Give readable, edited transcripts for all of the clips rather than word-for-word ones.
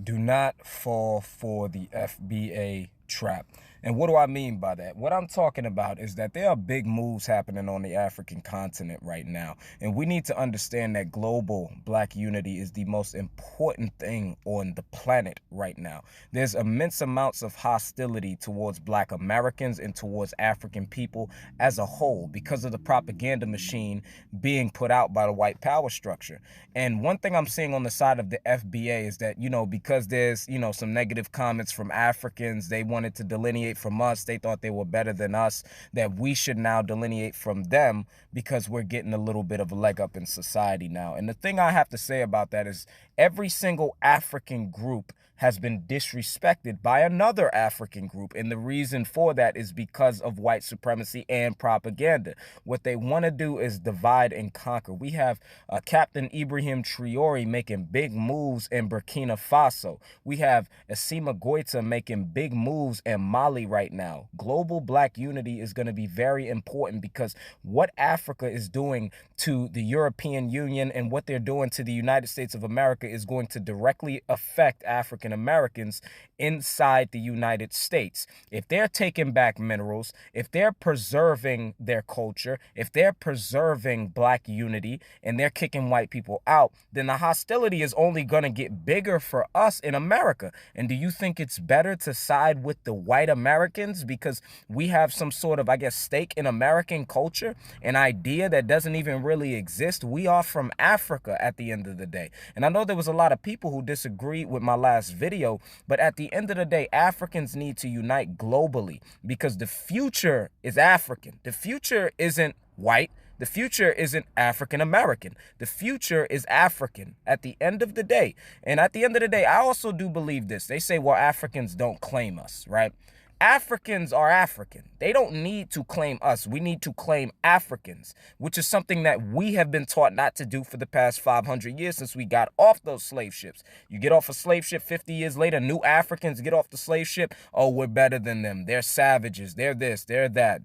Do not fall for the FBA trap. And what do I mean by that? What I'm talking about is that there are big moves happening on the African continent right now. And we need to understand that global black unity is the most important thing on the planet right now. There's immense amounts of hostility towards black Americans and towards African people as a whole because of the propaganda machine being put out by the white power structure. And one thing I'm seeing on the side of the FBA is that, because there's, some negative comments from Africans, they wanted to delineate from us. They thought they were better than us, that we should now delineate from them because we're getting a little bit of a leg up in society now. And the thing I have to say about that is every single African group has been disrespected by another African group. And the reason for that is because of white supremacy and propaganda. What they want to do is divide and conquer. We have Captain Ibrahim Traore making big moves in Burkina Faso. We have Assimi Goïta making big moves in Mali right now. Global black unity is going to be very important because what Africa is doing to the European Union and what they're doing to the United States of America is going to directly affect African Americans inside the United States. If they're taking back minerals, if they're preserving their culture, if they're preserving black unity and they're kicking white people out, then the hostility is only going to get bigger for us in America. And do you think it's better to side with the white Americans because we have some sort of, stake in American culture, an idea that doesn't even really exist? We are from Africa at the end of the day. And I know there was a lot of people who disagreed with my last video, but at the end of the day, Africans need to unite globally because the future is African. The future isn't white. The future isn't African American. The future is African at the end of the day. And at the end of the day, I also do believe this. They say, well, Africans don't claim us, right? Africans are African. They don't need to claim us. We need to claim Africans, which is something that we have been taught not to do for the past 500 years since we got off those slave ships. You get off a slave ship 50 years later, new Africans get off the slave ship. Oh, we're better than them. They're savages. They're this, they're that.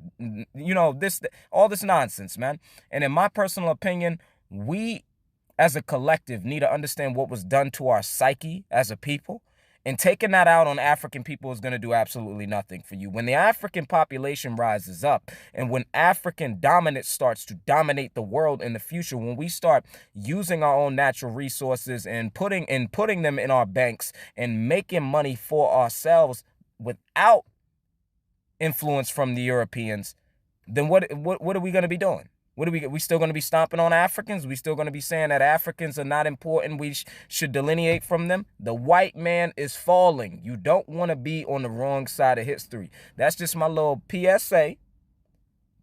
All this nonsense, man. And in my personal opinion, we as a collective need to understand what was done to our psyche as a people. And taking that out on African people is going to do absolutely nothing for you. When the African population rises up and when African dominance starts to dominate the world in the future, when we start using our own natural resources and putting them in our banks and making money for ourselves without influence from the Europeans, then what are we going to be doing? What are we still going to be stomping on Africans? We still going to be saying that Africans are not important? We should delineate from them? The white man is falling. You don't want to be on the wrong side of history. That's just my little PSA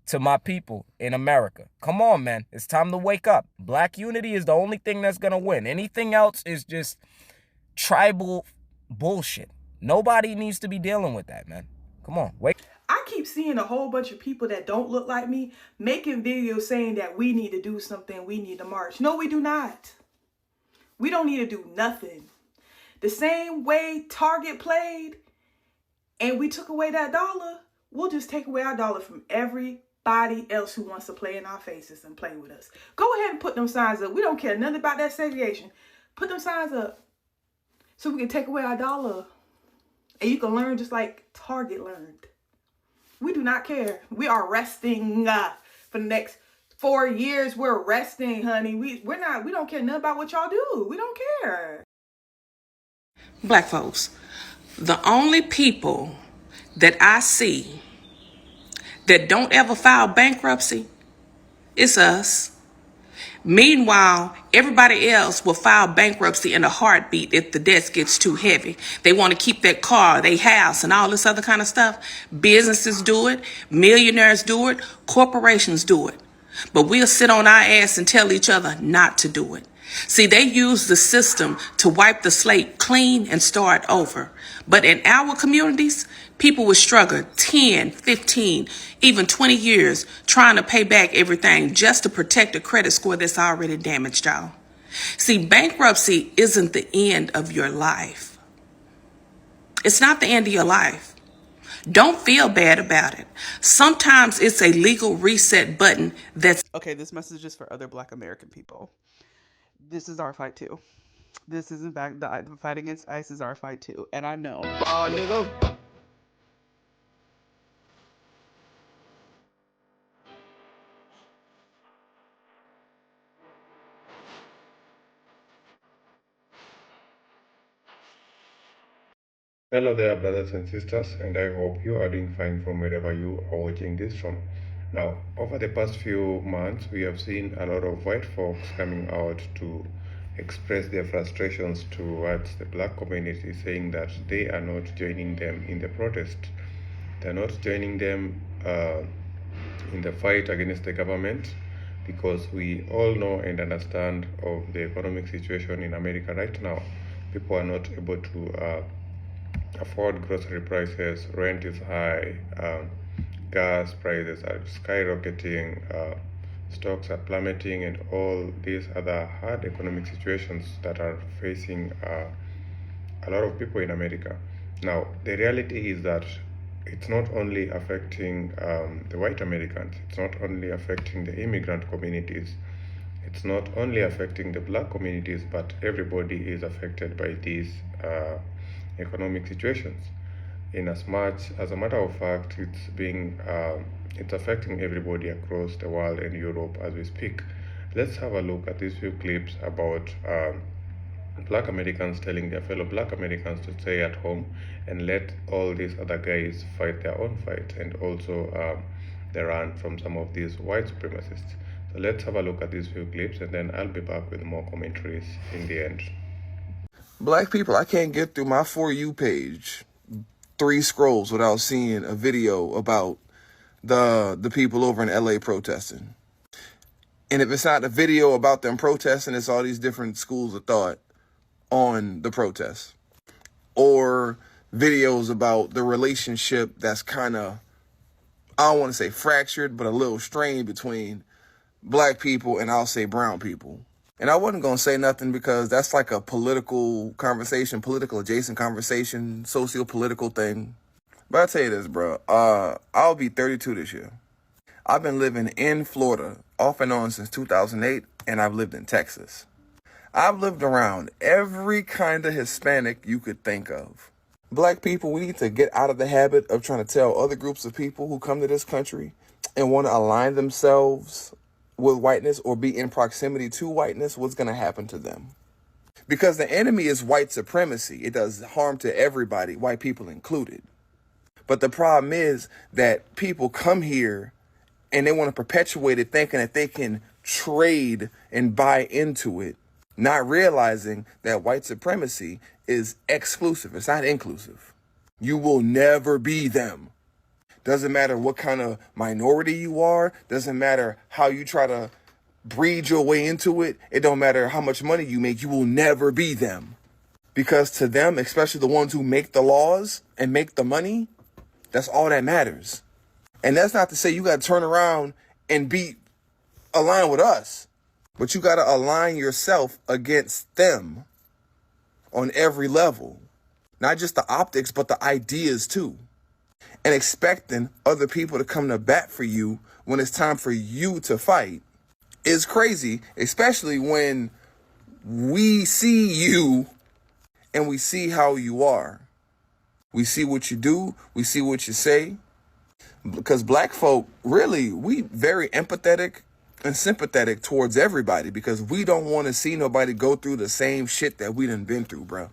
to my people in America. Come on, man. It's time to wake up. Black unity is the only thing that's going to win. Anything else is just tribal bullshit. Nobody needs to be dealing with that, man. Come on, wake. I keep seeing a whole bunch of people that don't look like me making videos saying that we need to do something, we need to march. No, we do not. We don't need to do nothing. The same way Target played and we took away that dollar, we'll just take away our dollar from everybody else who wants to play in our faces and play with us. Go ahead and put them signs up. We don't care nothing about that segregation. Put them signs up so we can take away our dollar. And you can learn just like Target learned. We do not care. We are resting for the next 4 years. We're resting, honey. We don't care nothing about what y'all do. We don't care. Black folks, the only people that I see that don't ever file bankruptcy is us. Meanwhile, everybody else will file bankruptcy in a heartbeat if the debt gets too heavy. They want to keep their car, their house, and all this other kind of stuff. Businesses do it, millionaires do it, corporations do it. But we'll sit on our ass and tell each other not to do it. See, they use the system to wipe the slate clean and start over. But in our communities, people will struggle 10, 15, even 20 years trying to pay back everything just to protect a credit score that's already damaged, y'all. See, bankruptcy isn't the end of your life. It's not the end of your life. Don't feel bad about it. Sometimes it's a legal reset button that's... Okay, this message is for other Black American people. This is our fight too. This is in fact the fight against ICE is our fight too, and I know. Hello there, brothers and sisters, and I hope you are doing fine from wherever you are watching this from. Now, over the past few months, we have seen a lot of white folks coming out to express their frustrations towards the black community, saying that they are not joining them in the protest. They are not joining them in the fight against the government because we all know and understand of the economic situation in America right now. People are not able to afford grocery prices, rent is high, gas prices are skyrocketing, stocks are plummeting, and all these other hard economic situations that are facing a lot of people in America. Now, the reality is that it's not only affecting the white Americans, it's not only affecting the immigrant communities, it's not only affecting the black communities, but everybody is affected by these economic situations. In as much as a matter of fact, it's affecting everybody across the world and Europe as we speak. Let's have a look at these few clips about black Americans telling their fellow black Americans to stay at home and let all these other guys fight their own fight, and also the run from some of these white supremacists. So let's have a look at these few clips, and then I'll be back with more commentaries in the end. Black people, I can't get through my For You page 3 scrolls without seeing a video about the people over in LA protesting. And if it's not a video about them protesting, it's all these different schools of thought on the protests. Or videos about the relationship that's kind of, I don't want to say fractured, but a little strained between black people and I'll say brown people. And I wasn't going to say nothing because that's like a political conversation, political adjacent conversation, socio-political thing. But I'll tell you this, bro. I'll be 32 this year. I've been living in Florida off and on since 2008, and I've lived in Texas. I've lived around every kind of Hispanic you could think of. Black people, we need to get out of the habit of trying to tell other groups of people who come to this country and want to align themselves with whiteness or be in proximity to whiteness what's going to happen to them. Because the enemy is white supremacy. It does harm to everybody, white people included. But the problem is that people come here and they want to perpetuate it thinking that they can trade and buy into it, not realizing that white supremacy is exclusive. It's not inclusive. You will never be them. Doesn't matter what kind of minority you are. Doesn't matter how you try to breed your way into it. It don't matter how much money you make. You will never be them. Because to them, especially the ones who make the laws and make the money, that's all that matters. And that's not to say you got to turn around and be aligned with us. But you got to align yourself against them on every level. Not just the optics, but the ideas too. And expecting other people to come to bat for you when it's time for you to fight is crazy, especially when we see you and we see how you are. We see what you do, we see what you say. Because black folk, really, we very empathetic and sympathetic towards everybody because we don't want to see nobody go through the same shit that we done been through, bro.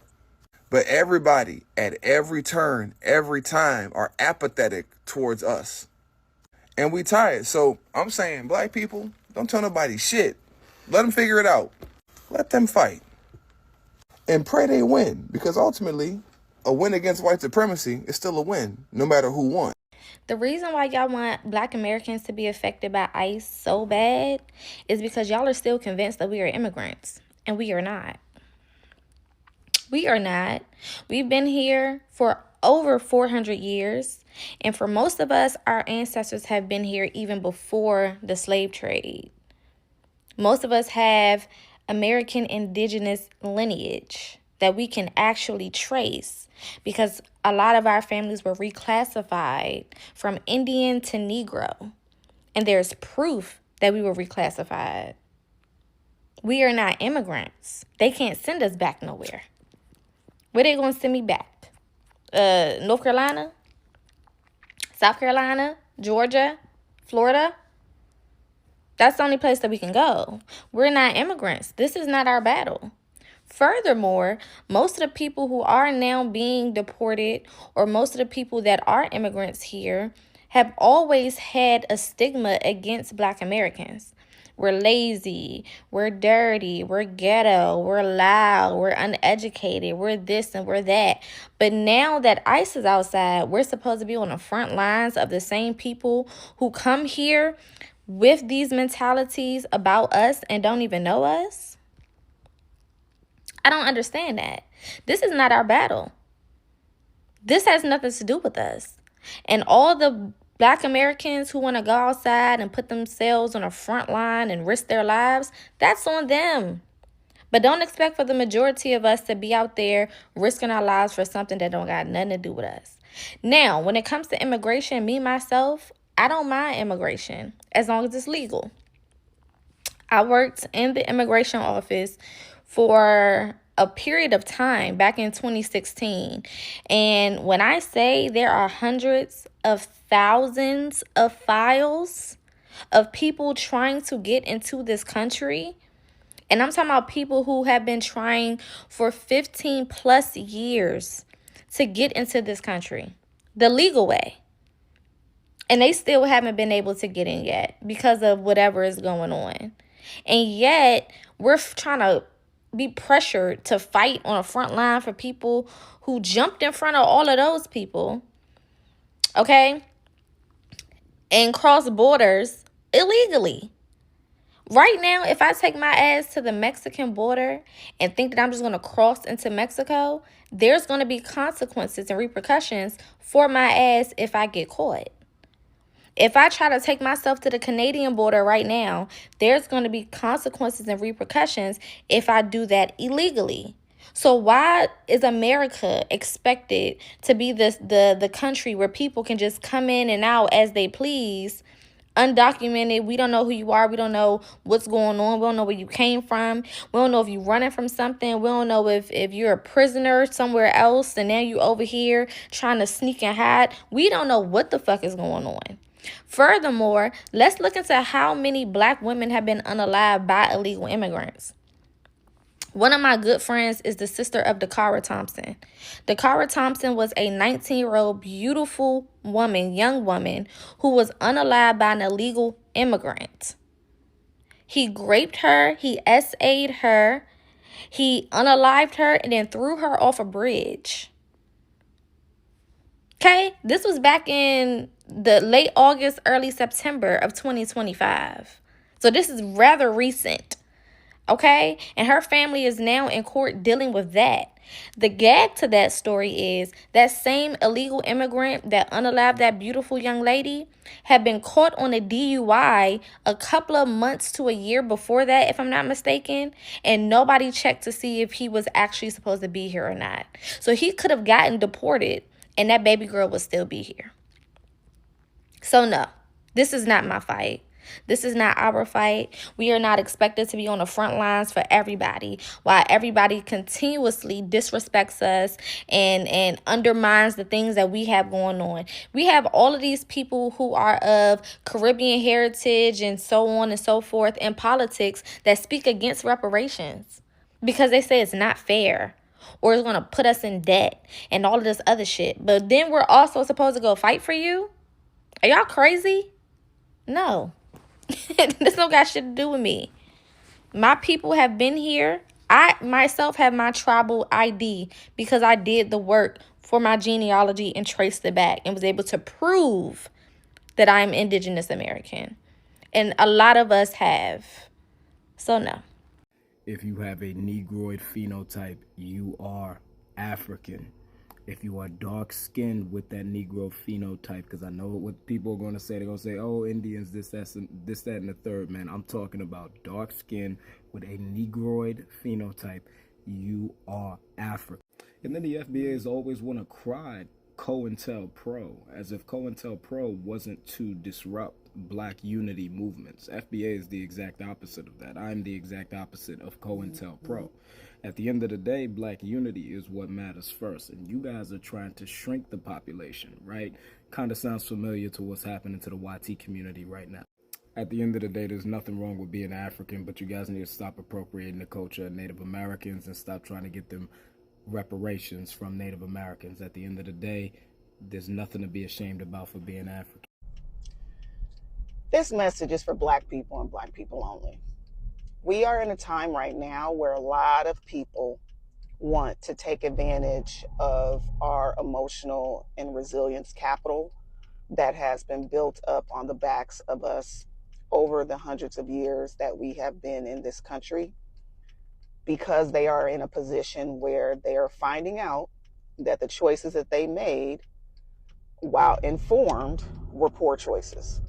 But everybody at every turn, every time are apathetic towards us. And we tired. So I'm saying, black people, don't tell nobody shit. Let them figure it out. Let them fight. And pray they win. Because ultimately, a win against white supremacy is still a win, no matter who won. The reason why y'all want black Americans to be affected by ICE so bad is because y'all are still convinced that we are immigrants. And we are not. We are not. We've been here for over 400 years. And for most of us, our ancestors have been here even before the slave trade. Most of us have American indigenous lineage that we can actually trace because a lot of our families were reclassified from Indian to Negro. And there's proof that we were reclassified. We are not immigrants. They can't send us back nowhere. Where they gonna send me back? North Carolina? South Carolina? Georgia? Florida? That's the only place that we can go. We're not immigrants. This is not our battle. Furthermore, most of the people who are now being deported, or most of the people that are immigrants here, have always had a stigma against Black Americans. We're lazy, we're dirty, we're ghetto, we're loud, we're uneducated, we're this and we're that. But now that ICE is outside, we're supposed to be on the front lines of the same people who come here with these mentalities about us and don't even know us. I don't understand that. This is not our battle. This has nothing to do with us. And all the Black Americans who want to go outside and put themselves on a front line and risk their lives, that's on them. But don't expect for the majority of us to be out there risking our lives for something that don't got nothing to do with us. Now, when it comes to immigration, me, myself, I don't mind immigration as long as it's legal. I worked in the immigration office for a period of time back in 2016. And when I say there are hundreds of thousands of files of people trying to get into this country, and I'm talking about people who have been trying for 15 plus years to get into this country the legal way. And they still haven't been able to get in yet because of whatever is going on. And yet, we're trying to be pressured to fight on a front line for people who jumped in front of all of those people, okay, and cross borders illegally. Right now, if I take my ass to the Mexican border and think that I'm just going to cross into Mexico, there's going to be consequences and repercussions for my ass if I get caught. If I try to take myself to the Canadian border right now, there's going to be consequences and repercussions if I do that illegally. So why is America expected to be the country where people can just come in and out as they please, undocumented? We don't know who you are. We don't know what's going on. We don't know where you came from. We don't know if you're running from something. We don't know if you're a prisoner somewhere else and now you over here trying to sneak and hide. We don't know what the fuck is going on. Furthermore, let's look into how many Black women have been unalived by illegal immigrants. One of my good friends is the sister of Dakara Thompson. Dakara Thompson was a 19-year-old beautiful woman, young woman, who was unalived by an illegal immigrant. He raped her, he SA'd her, he unalived her, and then threw her off a bridge. Okay, this was back in the late August, early September of 2025. So this is rather recent. Okay, and her family is now in court dealing with that. The gag to that story is that same illegal immigrant that unalived that beautiful young lady had been caught on a DUI a couple of months to a year before that, if I'm not mistaken, and nobody checked to see if he was actually supposed to be here or not. So he could have gotten deported and that baby girl would still be here. So no, this is not my fight. This is not our fight. We are not expected to be on the front lines for everybody, while everybody continuously disrespects us and undermines the things that we have going on. We have all of these people who are of Caribbean heritage and so on and so forth in politics that speak against reparations because they say it's not fair or it's going to put us in debt and all of this other shit. But then we're also supposed to go fight for you? Are y'all crazy? No. This don't got shit to do with me. My people have been here. I myself have my tribal ID because I did the work for my genealogy and traced it back and was able to prove that I'm Indigenous American. And a lot of us have. So no. If you have a Negroid phenotype, you are African. If you are dark-skinned with that Negro phenotype, because I know what people are going to say. They're going to say, oh, Indians, this, that, and the third, man. I'm talking about dark skin with a Negroid phenotype. You are African. And then the FBA is always want to cry COINTELPRO, as if COINTELPRO wasn't to disrupt black unity movements. FBA is the exact opposite of that. I'm the exact opposite of COINTELPRO. At the end of the day, black unity is what matters first, and you guys are trying to shrink the population, right? Kind of sounds familiar to what's happening to the YT community right now. At the end of the day, there's nothing wrong with being African, but you guys need to stop appropriating the culture of Native Americans and stop trying to get them reparations from Native Americans. At the end of the day, there's nothing to be ashamed about for being African. This message is for black people and black people only. We are in a time right now where a lot of people want to take advantage of our emotional and resilience capital that has been built up on the backs of us over the hundreds of years that we have been in this country, because they are in a position where they are finding out that the choices that they made, while informed, were poor choices.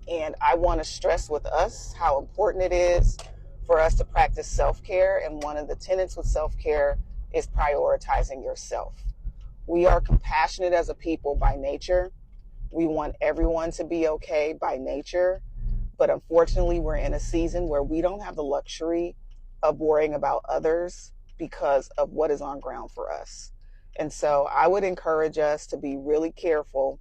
And I want to stress with us how important it is for us to practice self-care. And one of the tenets with self-care is prioritizing yourself. We are compassionate as a people by nature. We want everyone to be okay by nature. But unfortunately, we're in a season where we don't have the luxury of worrying about others because of what is on ground for us. And so I would encourage us to be really careful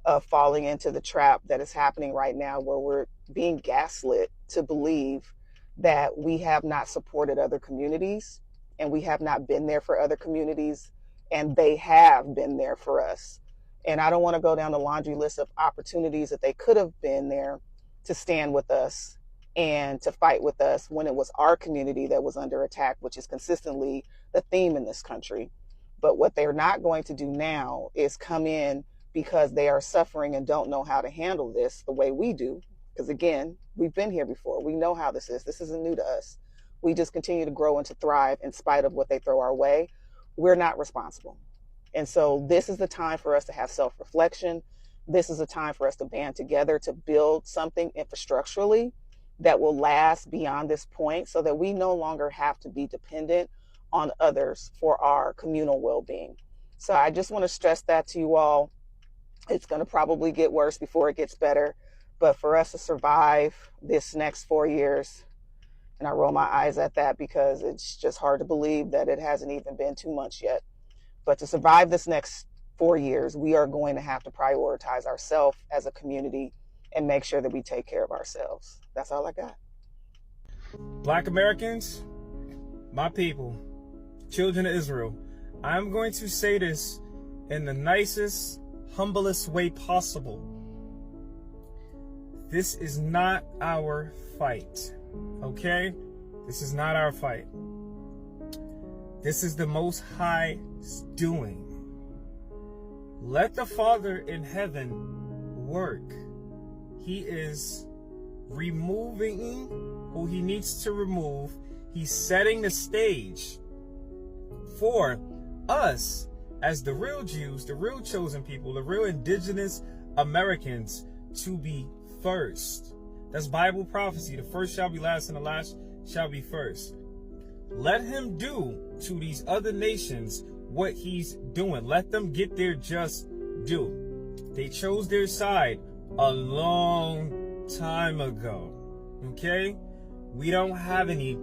of falling into the trap that is happening right now, where we're being gaslit to believe that we have not supported other communities and we have not been there for other communities, and they have been there for us. And I don't want to go down the laundry list of opportunities that they could have been there to stand with us and to fight with us when it was our community that was under attack, which is consistently the theme in this country. But what they're not going to do now is come in because they are suffering and don't know how to handle this the way we do. Because again, we've been here before. We know how this is. This isn't new to us. We just continue to grow and to thrive in spite of what they throw our way. We're not responsible. And so this is the time for us to have self-reflection. This is a time for us to band together to build something infrastructurally that will last beyond this point, so that we no longer have to be dependent on others for our communal well-being. So I just want to stress that to you all. It's going to probably get worse before it gets better. But for us to survive this next 4 years, and I roll my eyes at that because it's just hard to believe that it hasn't even been 2 months yet. But to survive this next 4 years, we are going to have to prioritize ourselves as a community and make sure that we take care of ourselves. That's all I got. Black Americans, my people, children of Israel, I'm going to say this in the nicest, humblest way possible. This is not our fight, okay? This is not our fight. This is the Most High's doing. Let the Father in heaven work. He is removing who he needs to remove. He's setting the stage for us as the real Jews, the real chosen people, the real indigenous Americans to be first. That's Bible prophecy. The first shall be last and the last shall be first. Let him do to these other nations what he's doing. Let them get their just due. They chose their side a long time ago. Okay? We don't have any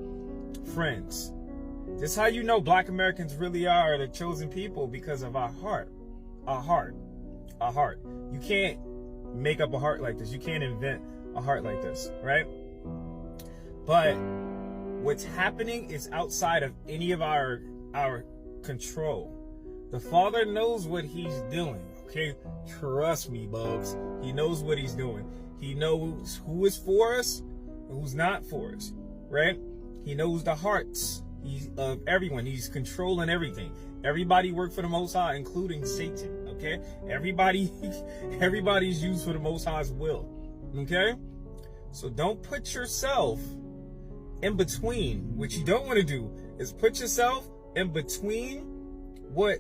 friends. This is how you know Black Americans really are the chosen people, because of our heart. Our heart. Our heart. You can't make up a heart like this. You can't invent a heart like this, right? But what's happening is outside of any of our control. The Father knows what he's doing, okay? Trust me, Bugs. He knows what he's doing. He knows who is for us and who's not for us, right? He knows the hearts of everyone. He's controlling everything. Everybody work for the Most High, including Satan, okay? Everybody's used for the Most High's will, okay? So don't put yourself in between. What you don't want to do is put yourself in between what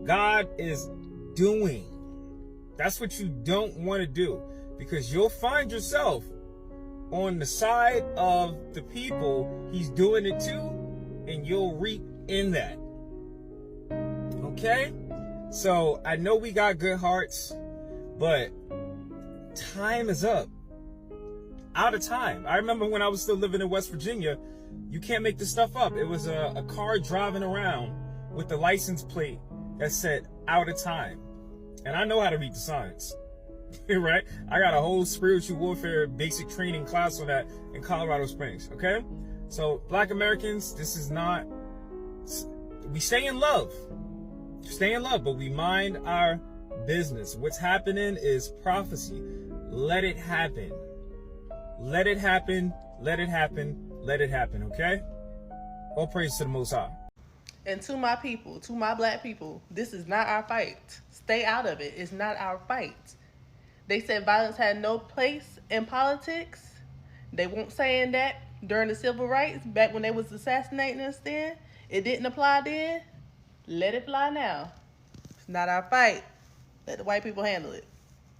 God is doing. That's what you don't want to do, because you'll find yourself on the side of the people he's doing it to, and you'll reap in that. Okay? So I know we got good hearts, but time is up. Out of time. I remember when I was still living in West Virginia, you can't make this stuff up. It was a car driving around with the license plate that said out of time. And I know how to read the signs, right? I got a whole spiritual warfare basic training class on that in Colorado Springs, okay? So Black Americans, this is not, we stay in love, but we mind our business. What's happening is prophecy. Let it happen. Let it happen, let it happen, let it happen, okay? All praise to the Most High. And to my people, to my black people, this is not our fight. Stay out of it. It's not our fight. They said violence had no place in politics. They weren't saying that during the civil rights, back when they was assassinating us then. It didn't apply then. Let it fly now. It's not our fight. Let the white people handle it.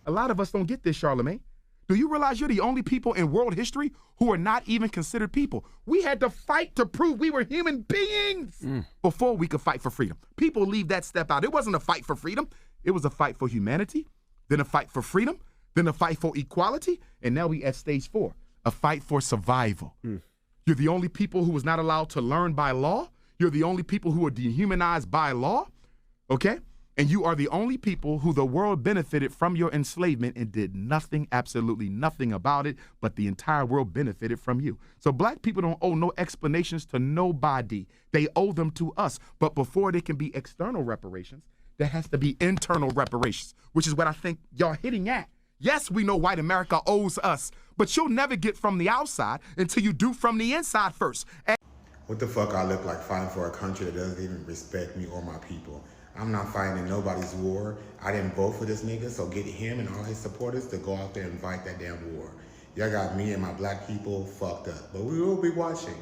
A lot of us don't get this, Charlamagne. Do you realize you're the only people in world history who are not even considered people? We had to fight to prove we were human beings before we could fight for freedom. People leave that step out. It wasn't a fight for freedom. It was a fight for humanity, then a fight for freedom, then a fight for equality, and now we at stage 4, a fight for survival. You're the only people who was not allowed to learn by law. You're the only people who are dehumanized by law, okay? And you are the only people who the world benefited from your enslavement and did nothing, absolutely nothing about it, but the entire world benefited from you. So black people don't owe no explanations to nobody. They owe them to us. But before there can be external reparations, there has to be internal reparations, which is what I think y'all hitting at. Yes, we know white America owes us, but you'll never get from the outside until you do from the inside first. What the fuck I look like fighting for a country that doesn't even respect me or my people? I'm not fighting in nobody's war. I didn't vote for this nigga, so get him and all his supporters to go out there and fight that damn war. Y'all got me and my black people fucked up, but we will be watching.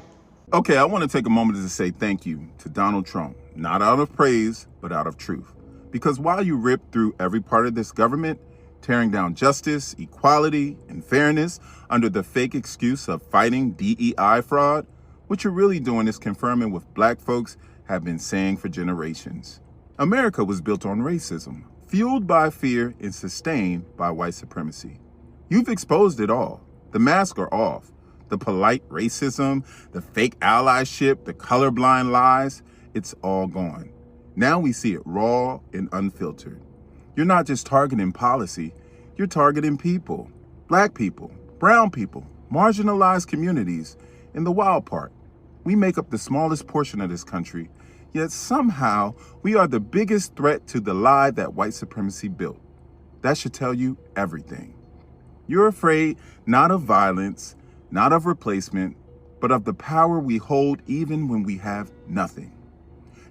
Okay, I want to take a moment to say thank you to Donald Trump, not out of praise, but out of truth. Because while you rip through every part of this government, tearing down justice, equality, and fairness under the fake excuse of fighting DEI fraud, what you're really doing is confirming what black folks have been saying for generations. America was built on racism, fueled by fear and sustained by white supremacy. You've exposed it all. The masks are off. The polite racism, the fake allyship, the colorblind lies, it's all gone. Now we see it raw and unfiltered. You're not just targeting policy, you're targeting people. Black people, brown people, marginalized communities, and the wild part. We make up the smallest portion of this country, yet somehow we are the biggest threat to the lie that white supremacy built. That should tell you everything. You're afraid not of violence, not of replacement, but of the power we hold even when we have nothing.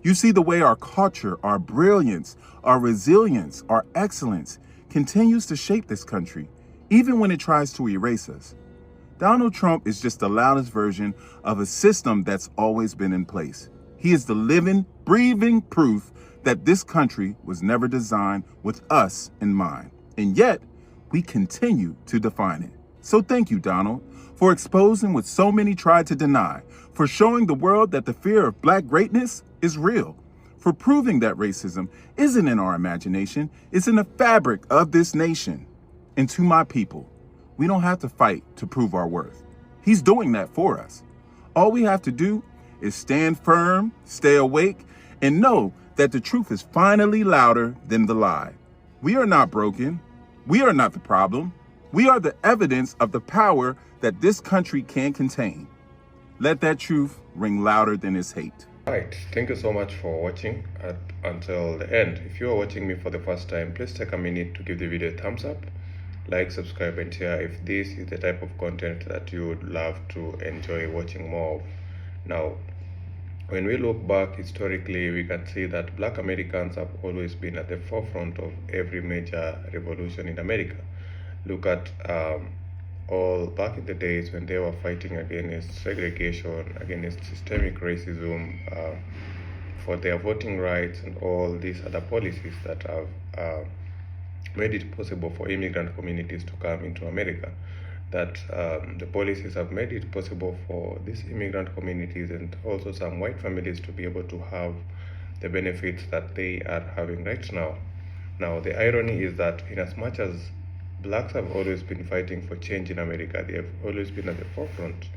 You see the way our culture, our brilliance, our resilience, our excellence continues to shape this country, even when it tries to erase us. Donald Trump is just the loudest version of a system that's always been in place. He is the living, breathing proof that this country was never designed with us in mind. And yet, we continue to define it. So thank you, Donald, for exposing what so many tried to deny, for showing the world that the fear of black greatness is real, for proving that racism isn't in our imagination, it's in the fabric of this nation. And to my people, we don't have to fight to prove our worth. He's doing that for us. All we have to do is stand firm, stay awake, and know that the truth is finally louder than the lie. We are not broken. We are not the problem. We are the evidence of the power that this country can contain. Let that truth ring louder than its hate. Alright, thank you so much for watching until the end. If you are watching me for the first time, please take a minute to give the video a thumbs up, like, subscribe, and share if this is the type of content that you would love to enjoy watching more of. Now, when we look back historically, we can see that black Americans have always been at the forefront of every major revolution in America. Look at all back in the days when they were fighting against segregation, against systemic racism, for their voting rights and all these other policies that have made it possible for immigrant communities to come into America. That the policies have made it possible for these immigrant communities and also some white families to be able to have the benefits that they are having right now. Now, the irony is that in as much as blacks have always been fighting for change in America. They have always been at the forefront,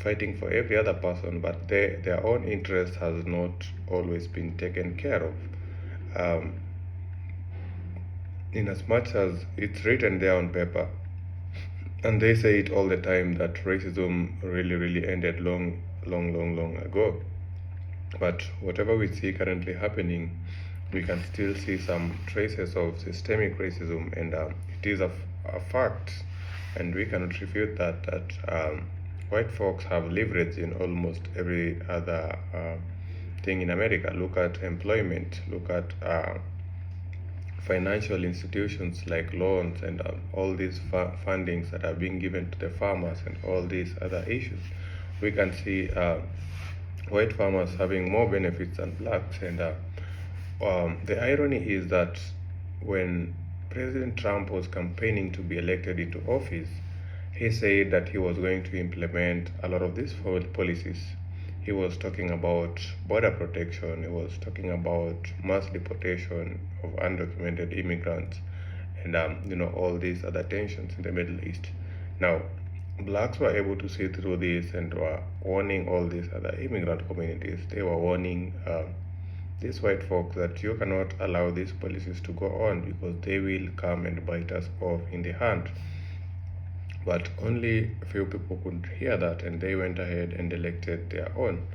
fighting for every other person, but their own interest has not always been taken care of. In as much as it's written there on paper, and they say it all the time that racism really ended long ago. But whatever we see currently happening, we can still see some traces of systemic racism, and it is a fact, and we cannot refute that white folks have leverage in almost every other thing in America. Look at employment, look at financial institutions like loans and all these fundings that are being given to the farmers and all these other issues. We can see white farmers having more benefits than blacks. And the irony is that when President Trump was campaigning to be elected into office, he said that he was going to implement a lot of these policies. He was talking about border protection, he was talking about mass deportation of undocumented immigrants, and all these other tensions in the Middle East. Now, blacks were able to see through this and were warning all these other immigrant communities. They were warning these white folks that you cannot allow these policies to go on because they will come and bite us off in the hand. But only a few people could hear that, and they went ahead and elected their own.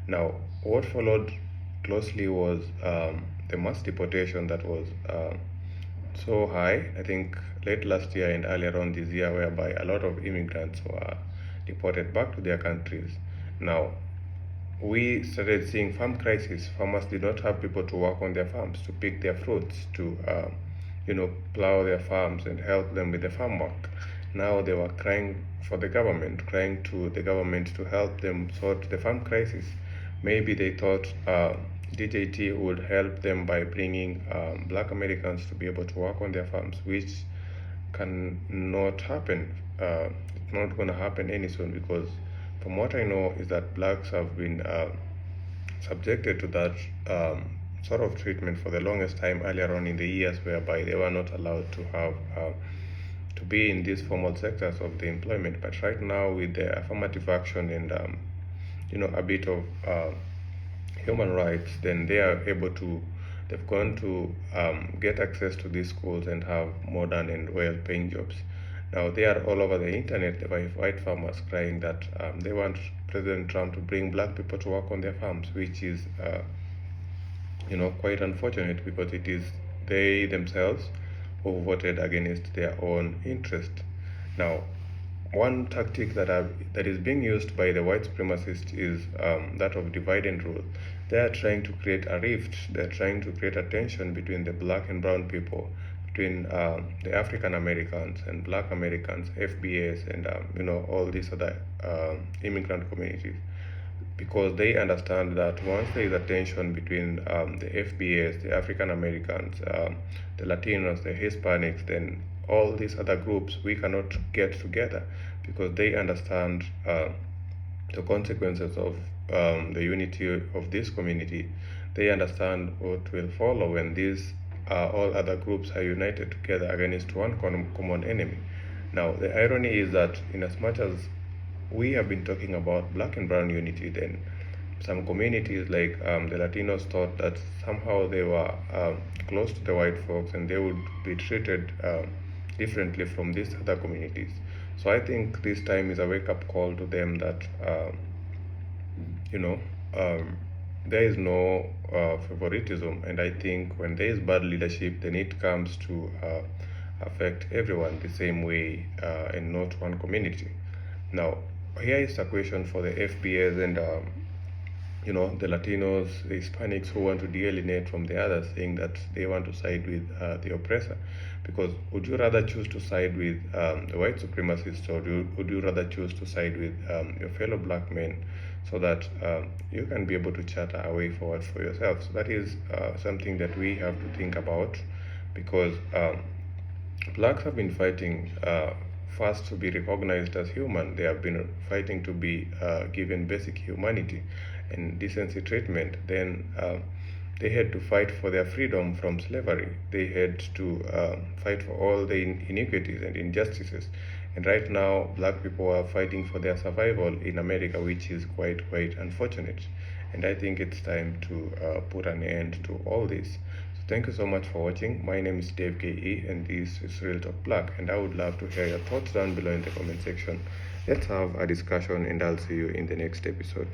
Now, what followed closely was the mass deportation that was so high, I think late last year and earlier on this year, whereby a lot of immigrants were deported back to their countries. Now, we started seeing farm crisis. Farmers did not have people to work on their farms, to pick their fruits, to plow their farms and help them with the farm work. Now they were crying for the government, crying to the government to help them sort the farm crisis. Maybe they thought DJT would help them by bringing black Americans to be able to work on their farms, which cannot happen. It's not going to happen any soon, because from what I know is that blacks have been subjected to that sort of treatment for the longest time earlier on in the years, whereby they were not allowed to have to be in these formal sectors of the employment. But right now, with the affirmative action and a bit of human rights, then they are able to, they've gone to get access to these schools and have modern and well-paying jobs. Now they are all over the internet, the white farmers crying that they want President Trump to bring black people to work on their farms, which is quite unfortunate, because it is they themselves who voted against their own interest. Now, one tactic that is being used by the white supremacists is that of divide and rule. They are trying to create a rift. They are trying to create a tension between the black and brown people, between the African Americans and black Americans, FBAs, and all these other immigrant communities, because they understand that once there is a tension between the FBAs, the African Americans, the Latinos, the Hispanics, then all these other groups, we cannot get together, because they understand the consequences of the unity of this community. They understand what will follow when these all other groups are united together against one common enemy. Now, the irony is that in as much as we have been talking about black and brown unity, then some communities like the Latinos thought that somehow they were close to the white folks and they would be treated differently from these other communities. So I think this time is a wake-up call to them that there is no favoritism, and I think when there is bad leadership, then it comes to affect everyone the same way and not one community. Now, here is a question for the FBAs and the Latinos, the Hispanics who want to de-alienate from the others, saying that they want to side with the oppressor. Because would you rather choose to side with the white supremacists, or would you rather choose to side with your fellow black men, so that you can be able to chart a way forward for yourself? So that is something that we have to think about, because blacks have been fighting first to be recognized as human. They have been fighting to be given basic humanity and decency treatment. Then They had to fight for their freedom from slavery. They had to fight for all the inequities and injustices. And right now, black people are fighting for their survival in America, which is quite unfortunate. And I think it's time to put an end to all this. So thank you so much for watching. My name is Dave KE, and this is Real Talk Black. And I would love to hear your thoughts down below in the comment section. Let's have a discussion, and I'll see you in the next episode.